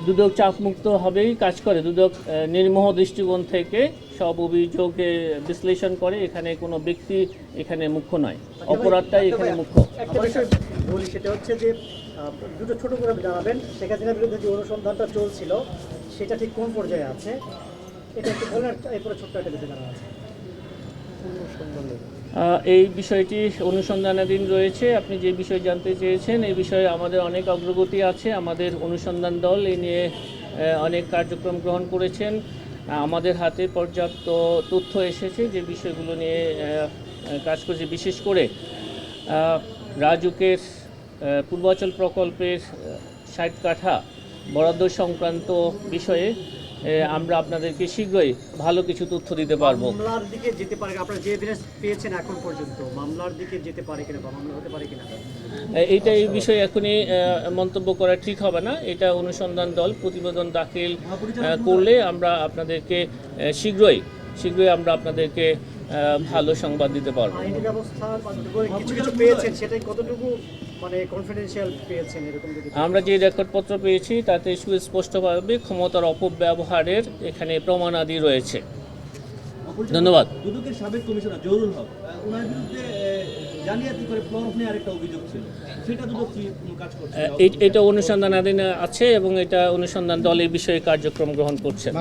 দুদক চাপমুক্ত হবেই কাজ করে। দুদক নির্মোহ দৃষ্টিকোণ থেকে সব অভিযোগে বিশ্লেষণ করে। এখানে কোনো ব্যক্তি এখানে মুখ্য নয়, অপরাধটাই এখানে মুখ্য। একটা বিষয় বলি, সেটা হচ্ছে যে দুটো ছোট করে জানাবেন শেখ হাসিনার বিরুদ্ধে যে অনুসন্ধানটা চলছিল সেটা ঠিক কোন পর্যায়ে আছে, এটা একটু বলেন। এরপরে ছোট্ট একটা বিষয় জানা আছে। এই বিষয়টি অনুসন্ধানাধীন রয়েছে। আপনি যে বিষয় জানতে চেয়েছেন, এই বিষয়ে আমাদের অনেক অগ্রগতি আছে। আমাদের অনুসন্ধান দল এই নিয়ে অনেক কার্যক্রম গ্রহণ করেছেন। আমাদের হাতে পর্যাপ্ত তথ্য এসেছে যে বিষয়গুলো নিয়ে কাজ করছে। বিশেষ করে রাজুকের পূর্বাচল প্রকল্পের ৬০ কাঠা বরাদ্দ সংক্রান্ত বিষয়ে আমরা আপনাদেরকে শীঘ্রই ভালো কিছু তথ্য দিতে পারবো। মামলার দিকে যেতে পারে, আপনারা যে এভিডেন্স পেয়েছেন এখন পর্যন্ত মামলার দিকে যেতে পারে কিনা বা মামলা হতে পারে কিনা, এই বিষয়ে এখনই মন্তব্য করা ঠিক হবে না। এটা অনুসন্ধান দল প্রতিবেদন দাখিল করলে আমরা আপনাদেরকে শীঘ্রই আমরা আপনাদেরকে ভালো সংবাদ দিতে পারবো। আইনি ব্যবস্থার কিছু কিছু পেয়েছেন, সেটাই কতটুকু মানে কনফিডেন্সিয়াল পেয়েছেন এরকম যদি? আমরা যে রেকর্ডপত্র পেয়েছি তাতে সুস্পষ্টভাবে ক্ষমতার অপব্যবহারের এখানে প্রমাণাদি রয়েছে। ধন্যবাদ। দুদকের সাবেক কমিশনার জহুরুল হক, ওনার বিরুদ্ধে জালিয়াতি করে ফর্ম নিয়ে আরেকটা অভিযোগ ছিল, সেটা দুদক কি কোনো কাজ করছে? এটা অনুসন্ধানাধীন আছে এবং এটা অনুসন্ধান দল এই বিষয়ে কার্যক্রম গ্রহণ করছে।